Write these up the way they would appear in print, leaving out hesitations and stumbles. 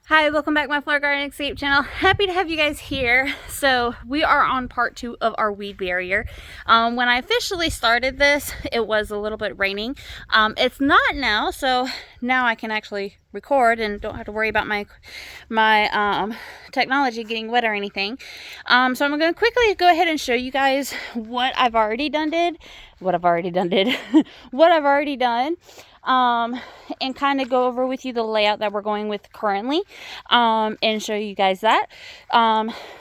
Hi, welcome back to my Flower Garden Escape channel. Happy to have you guys here. So we are on part 2 of our weed barrier. When I officially started this, it was a little bit raining. It's not now, so now I can actually record and don't have to worry about my technology getting wet or anything. So I'm going to quickly go ahead and show you guys what I've already done. And kind of go over with you the layout that we're going with currently, and show you guys that.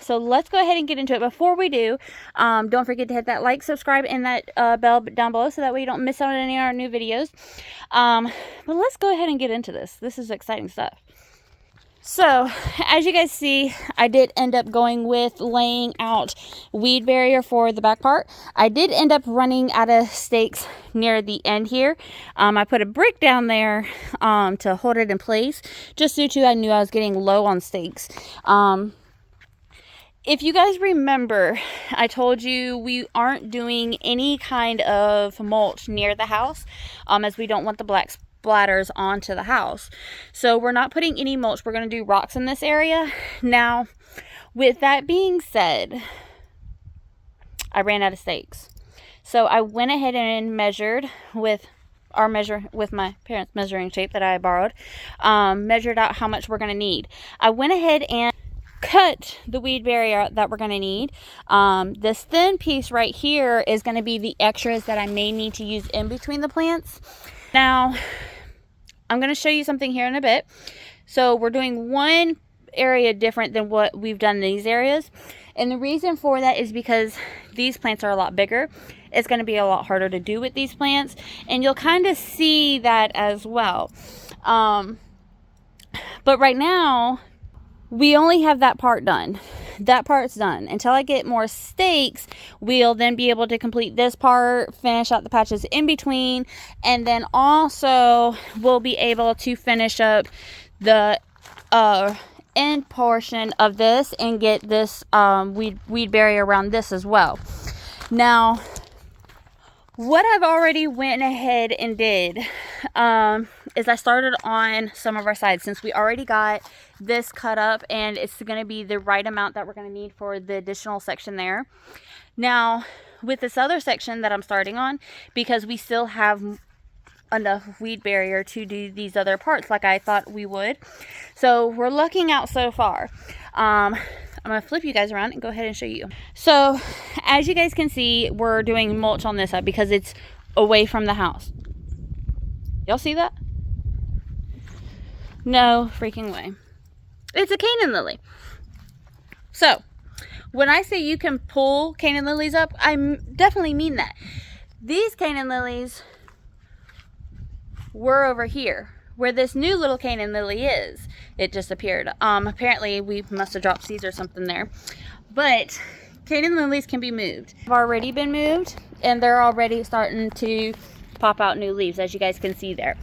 So let's go ahead and get into it. Before we do, don't forget to hit that like, subscribe, and that bell down below so that way you don't miss out on any of our new videos. But let's go ahead and get into this. This is exciting stuff. So, as you guys see, I did end up going with laying out weed barrier for the back part. I did end up running out of stakes near the end here. I put a brick down there to hold it in place, just due to I knew I was getting low on stakes. If you guys remember, I told you we aren't doing any kind of mulch near the house, as we don't want the black splatters onto the house. So we're not putting any mulch. We're going to do rocks in this area. Now, with that being said, I ran out of stakes. So I went ahead and measured with my parents' measuring tape that I borrowed, measured out how much we're going to need. I went ahead and cut the weed barrier that we're going to need. This thin piece right here is going to be the extras that I may need to use in between the plants. Now, I'm going to show you something here in a bit. So we're doing one area different than what we've done in these areas. And the reason for that is because these plants are a lot bigger. It's going to be a lot harder to do with these plants. And you'll kind of see that as well. But right now, we only have that part done. That part's done. Until I get more stakes, we'll then be able to complete this part, finish out the patches in between, and then also we'll be able to finish up the end portion of this and get this weed barrier around this as well. Now, what I've already went ahead and did is I started on some of our sides, since we already got this cut up and it's going to be the right amount that we're going to need for the additional section there. Now, with this other section that I'm starting on, because we still have enough weed barrier to do these other parts like I thought we would. So we're looking out so far. I'm going to flip you guys around and go ahead and show you. So, as you guys can see, we're doing mulch on this side because it's away from the house. Y'all see that? No freaking way. It's a Canaan lily. So, when I say you can pull Canaan lilies up, I definitely mean that. These Canaan lilies were over here, where this new little Canaan lily is. It just appeared. Apparently we must have dropped seeds or something there. But Canaan lilies can be moved. They've already been moved, and they're already starting to pop out new leaves, as you guys can see there.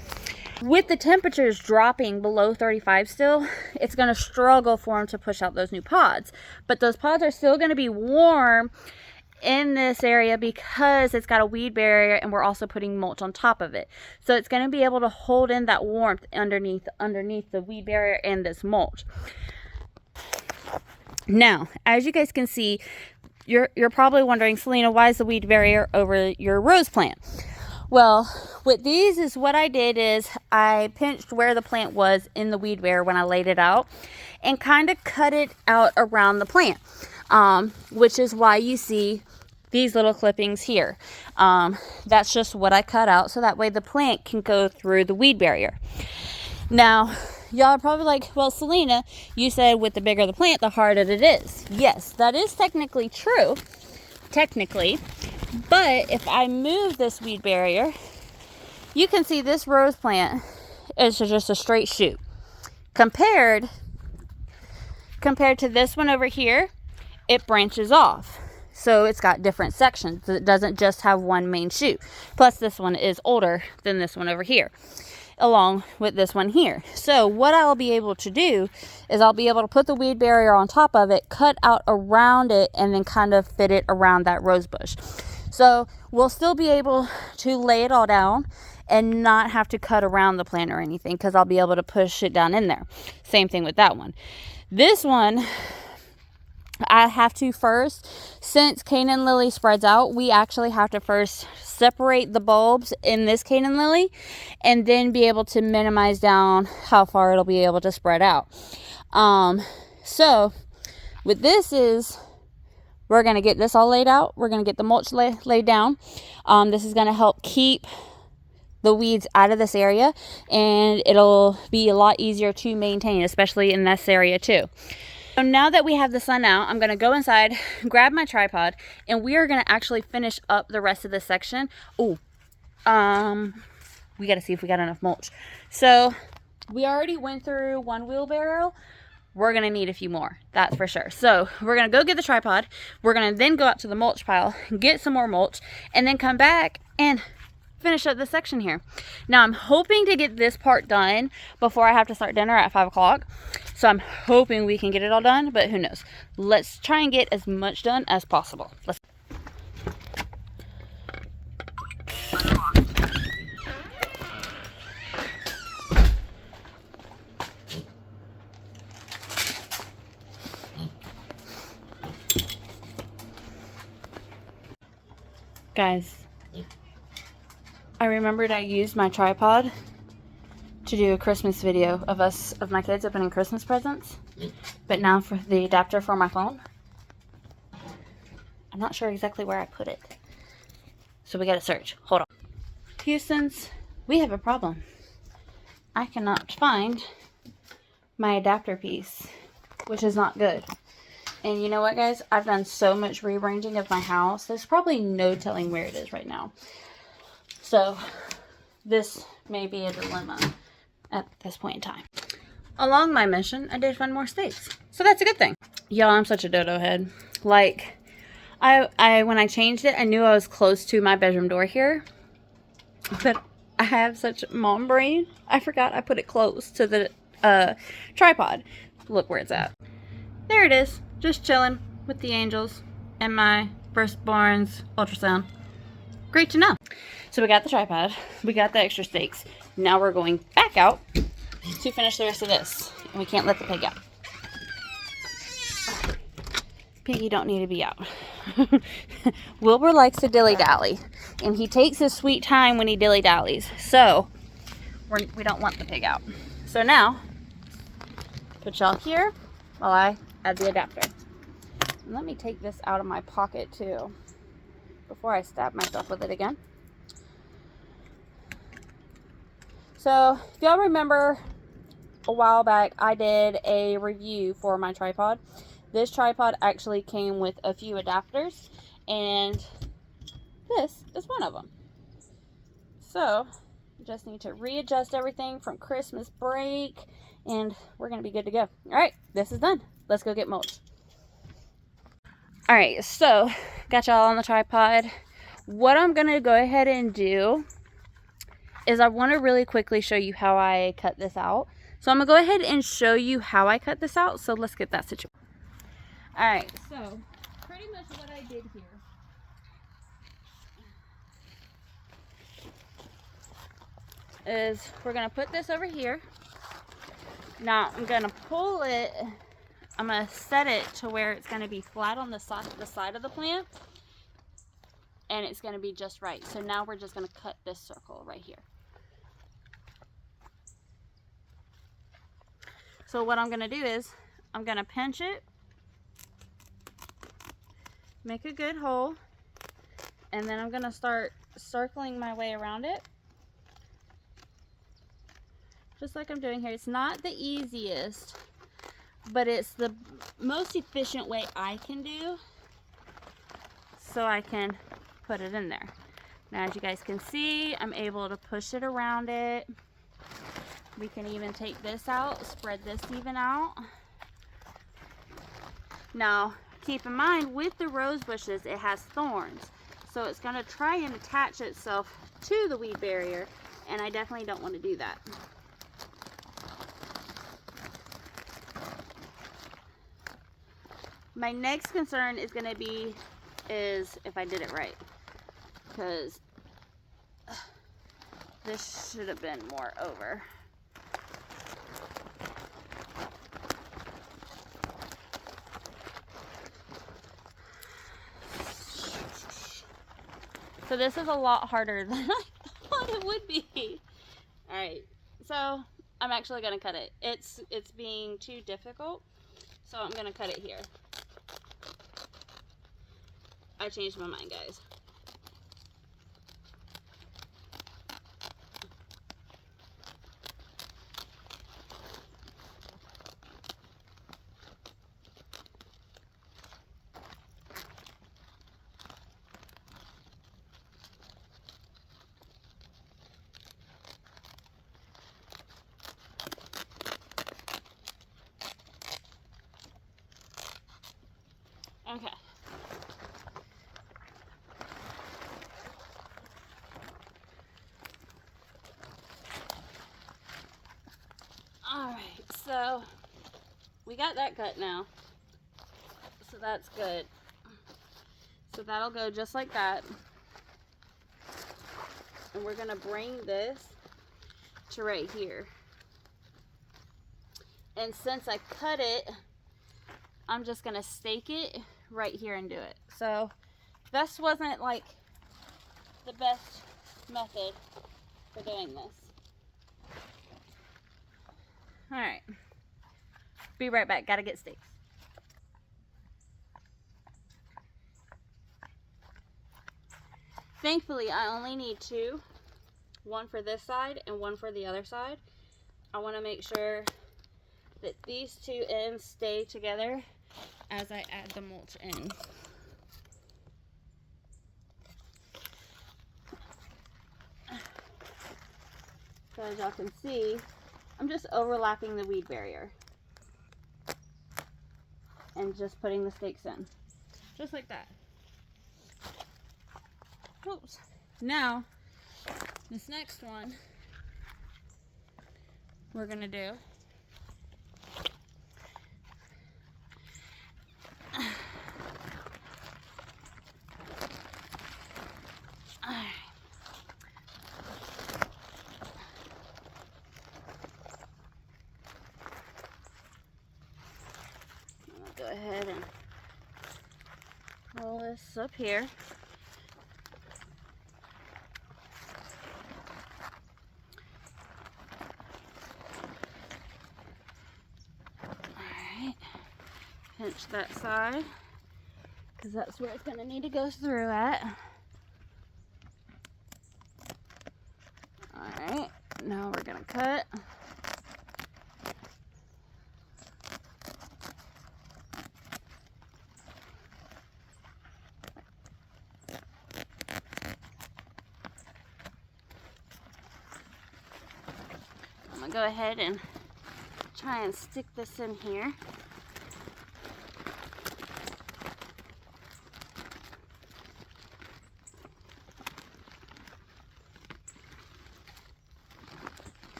With the temperatures dropping below 35 still, it's going to struggle for them to push out those new pods. But those pods are still going to be warm in this area because it's got a weed barrier, and we're also putting mulch on top of it. So it's going to be able to hold in that warmth underneath the weed barrier and this mulch. Now, as you guys can see, you're probably wondering, Selena, why is the weed barrier over your rose plant? Well, with these is what I did is I pinched where the plant was in the weed barrier when I laid it out and kind of cut it out around the plant, which is why you see these little clippings here. That's just what I cut out, so that way the plant can go through the weed barrier. Now, y'all are probably like, well, Selena, you said with the bigger the plant, the harder it is. Yes, that is technically true. Technically. But if I move this weed barrier, you can see this rose plant is just a straight shoot. Compared to this one over here, it branches off. So it's got different sections. It doesn't just have one main shoot. Plus this one is older than this one over here, along with this one here. So what I'll be able to do is I'll be able to put the weed barrier on top of it, cut out around it, and then kind of fit it around that rose bush. So we'll still be able to lay it all down and not have to cut around the plant or anything, because I'll be able to push it down in there. Same thing with that one. This one, I have to first, since Canaan lily spreads out, we actually have to first separate the bulbs in this Canaan lily and then be able to minimize down how far it'll be able to spread out. So with this is, we're going to get this all laid out. We're going to get the mulch laid down. This is going to help keep the weeds out of this area, and it'll be a lot easier to maintain, especially in this area too. So now that we have the sun out, I'm going to go inside, grab my tripod, and we are going to actually finish up the rest of this section. Oh, we got to see if we got enough mulch. So we already went through one wheelbarrow. We're going to need a few more, that's for sure. So we're going to go get the tripod. We're going to then go out to the mulch pile, get some more mulch, and then come back and finish up this section here. Now I'm hoping to get this part done before I have to start dinner at 5 o'clock. So I'm hoping we can get it all done, but who knows. Let's try and get as much done as possible. Let's. Guys, I remembered I used my tripod to do a Christmas video of my kids opening Christmas presents, but now for the adapter for my phone, I'm not sure exactly where I put it, so we gotta search. Hold on. Houston's, we have a problem. I cannot find my adapter piece, which is not good. And you know what, guys? I've done so much rearranging of my house. There's probably no telling where it is right now. So this may be a dilemma at this point in time. Along my mission, I did find more stakes. So that's a good thing. Y'all, I'm such a dodo head. Like, I when I changed it, I knew I was close to my bedroom door here. But I have such mom brain. I forgot I put it close to the tripod. Look where it's at. There it is. Just chilling with the angels and my firstborn's ultrasound. Great to know. So we got the tripod. We got the extra stakes. Now we're going back out to finish the rest of this. And we can't let the pig out. Piggy don't need to be out. Wilbur likes to dilly-dally. And he takes his sweet time when he dilly-dallies. So we don't want the pig out. So now, put y'all here while I add the adapter. And let me take this out of my pocket too before I stab myself with it again. So if y'all remember a while back, I did a review for my tripod. This tripod actually came with a few adapters, and this is one of them. So just need to readjust everything from Christmas break, and we're gonna be good to go. All right, this is done. Let's go get mulch. All right, so got y'all on the tripod. What I'm gonna go ahead and do is I want to really quickly show you how I cut this out. So I'm gonna go ahead and show you how I cut this out. So let's get that situated. All right, so pretty much what I did here is we're gonna put this over here. Now I'm gonna pull it. I'm gonna set it to where it's gonna be flat on the side of the plant, and it's gonna be just right. So now we're just gonna cut this circle right here. So what I'm gonna do is I'm gonna pinch it, make a good hole, and then I'm gonna start circling my way around it, just like I'm doing here. It's not the easiest, but it's the most efficient way I can do, so I can put it in there. Now, as you guys can see, I'm able to push it around it. We can even take this out, spread this even out. Now, keep in mind, with the rose bushes, it has thorns. So it's gonna try and attach itself to the weed barrier, and I definitely don't want to do that. My next concern is going to be if I did it right, because This should have been more over. So this is a lot harder than I thought it would be. All right, so I'm actually gonna cut it. It's being too difficult, so I'm gonna cut it here. I changed my mind, guys. Okay. Alright, so we got that cut now. So that's good. So that'll go just like that. And we're gonna bring this to right here. And since I cut it, I'm just gonna stake it right here and do it. So this wasn't like the best method for doing this. All right, be right back. Gotta get stakes. Thankfully, I only need two, one for this side and one for the other side. I want to make sure that these two ends stay together as I add the mulch in. So as y'all can see, I'm just overlapping the weed barrier and just putting the stakes in, just like that. Oops. Now, this next one we're gonna do go ahead and roll this up here. Alright, pinch that side because that's where it's going to need to go through at. Alright, now we're going to cut. I'm going to go ahead and try and stick this in here.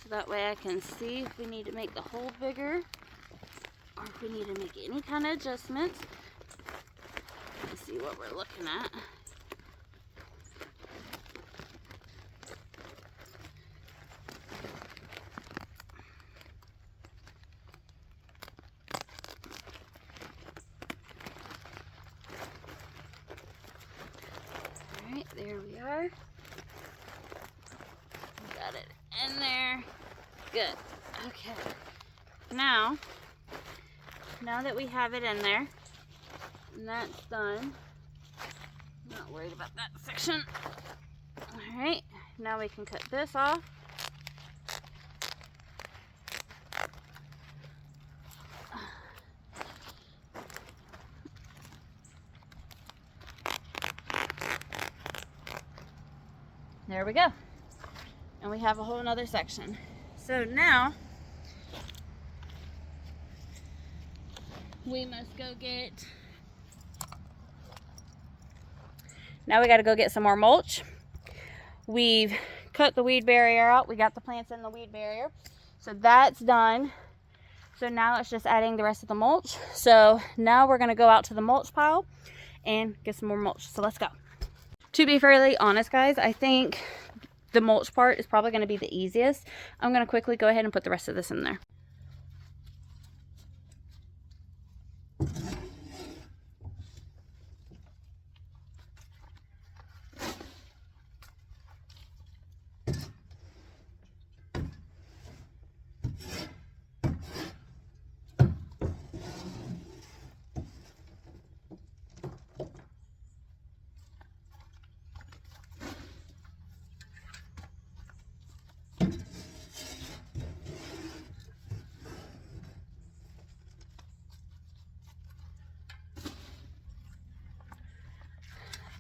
So that way I can see if we need to make the hole bigger or if we need to make any kind of adjustments. Let's see what we're looking at. Alright, there we are. Got it in there. Good. Okay. Now that we have it in there, and that's done, I'm not worried about that section. Alright, now we can cut this off. There we go. And we have a whole nother section. So now we must go get, now we got to go get some more mulch. We've cut the weed barrier out. We got the plants in the weed barrier. So that's done. So now it's just adding the rest of the mulch. So now we're going to go out to the mulch pile and get some more mulch. So let's go. To be fairly honest, guys, I think the mulch part is probably going to be the easiest. I'm going to quickly go ahead and put the rest of this in there.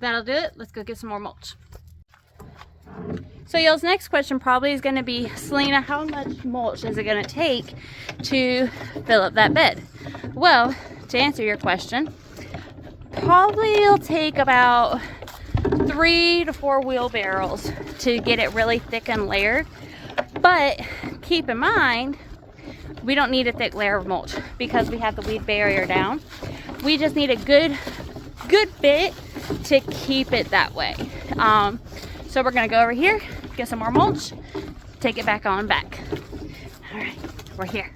That'll do it. Let's go get some more mulch. So y'all's next question probably is going to be, Selena, how much mulch is it going to take to fill up that bed? Well, to answer your question, probably it'll take about 3 to 4 wheelbarrows to get it really thick and layered. But keep in mind, we don't need a thick layer of mulch because we have the weed barrier down. We just need a good bit to keep it that way. So we're gonna go over here, get some more mulch, take it back on back. All right, we're here.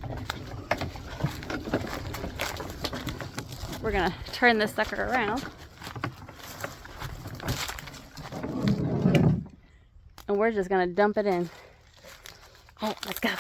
We're gonna turn this sucker around. And we're just gonna dump it in. All right, let's go.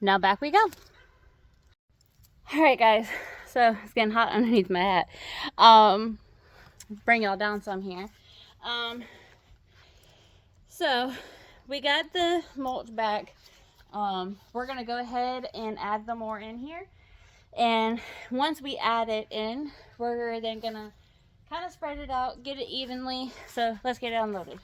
Now back we go. All right, guys. So it's getting hot underneath my hat. Bring y'all down some here. So we got the mulch back. We're gonna go ahead and add the more in here. And once we add it in, we're then gonna kind of spread it out, get it evenly. So let's get it unloaded.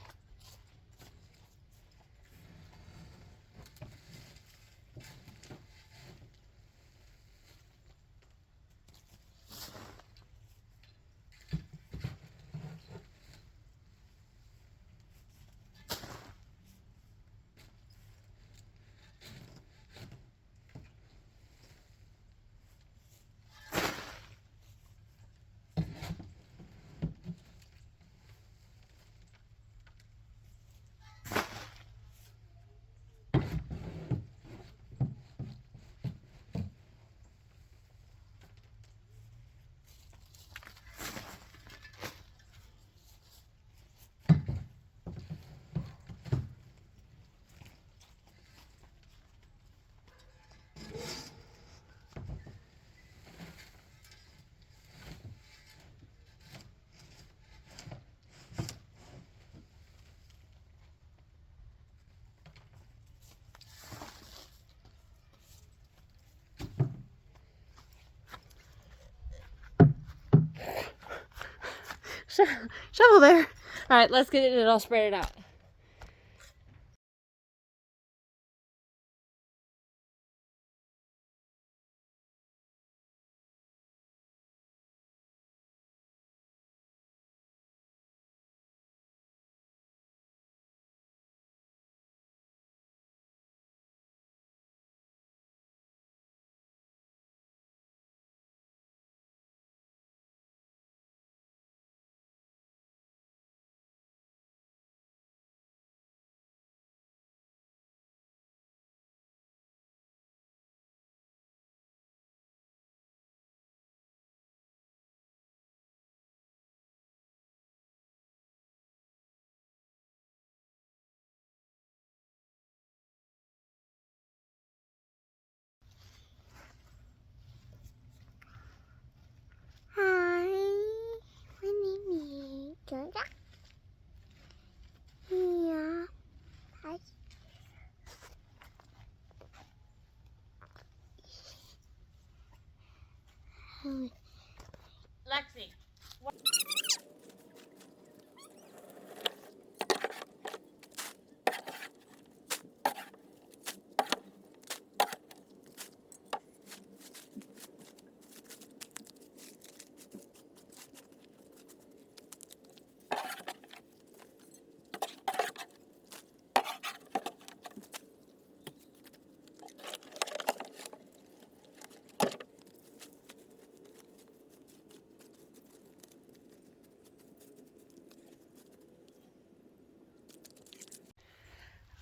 shovel there. All right, let's get it all spread it out. Hi, my name is Georgia. Yeah. Hi. Lexi.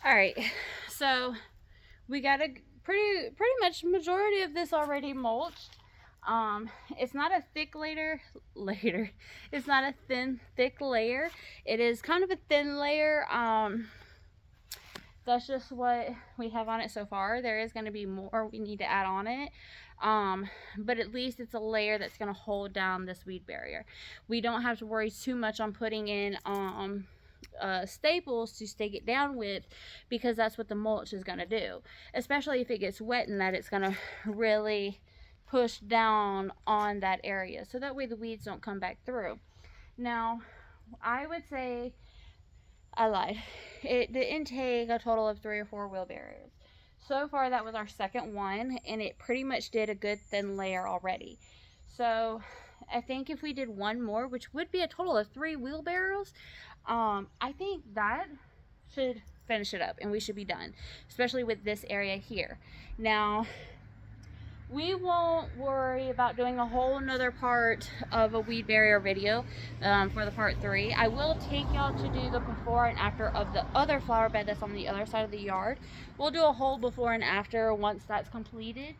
All right, so we got a pretty much majority of this already mulched. It's not a thick it's not a thick layer. It is kind of a thin layer. That's just what we have on it so far. There is going to be more we need to add on it. But at least it's a layer that's going to hold down this weed barrier. We don't have to worry too much on putting in staples to stake it down with, because that's what the mulch is going to do. Especially if it gets wet, and that it's going to really push down on that area, so that way the weeds don't come back through. Now, I would say I lied. It didn't take a total of 3 or 4 wheelbarrows. So far, that was our second one, and it pretty much did a good thin layer already. So I think if we did one more, which would be a total of 3 wheelbarrows, I think that should finish it up and we should be done, especially with this area here. Now, we won't worry about doing a whole nother part of a weed barrier video for the part 3. I will take y'all to do the before and after of the other flower bed that's on the other side of the yard. We'll do a whole before and after once that's completed.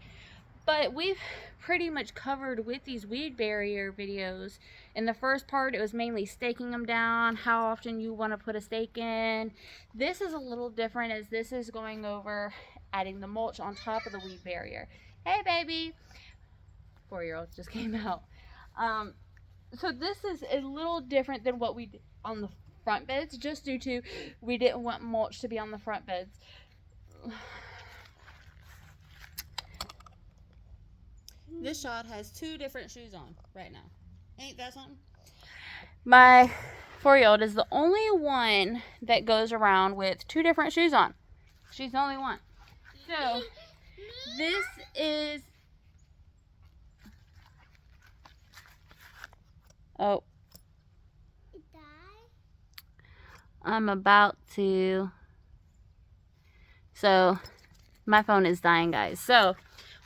But we've pretty much covered with these weed barrier videos. In the first part, it was mainly staking them down, how often you want to put a stake in. This is a little different, as this is going over adding the mulch on top of the weed barrier. Hey, baby. 4-year-old just came out. So this is a little different than what we did on the front beds, just due to we didn't want mulch to be on the front beds. This shot has 2 different shoes on right now. Ain't that something? My 4-year-old is the only one that goes around with 2 different shoes on. She's the only one. So this is... Oh. I'm about to... So, my phone is dying, guys. So,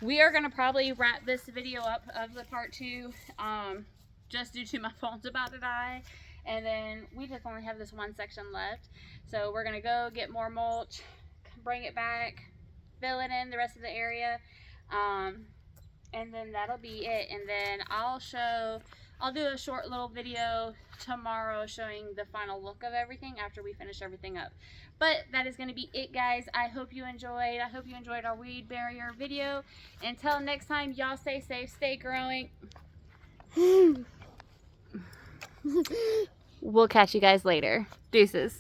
we are going to probably wrap this video up of the part 2, just due to my phone's about to die. And then we just only have this one section left. So, we're going to go get more mulch, bring it back, fill it in the rest of the area, and then that'll be it. And then I'll do a short little video tomorrow showing the final look of everything after we finish everything up. But that is going to be it, guys. I hope you enjoyed. I hope you enjoyed our weed barrier video. Until next time, y'all stay safe, stay growing. We'll catch you guys later. Deuces.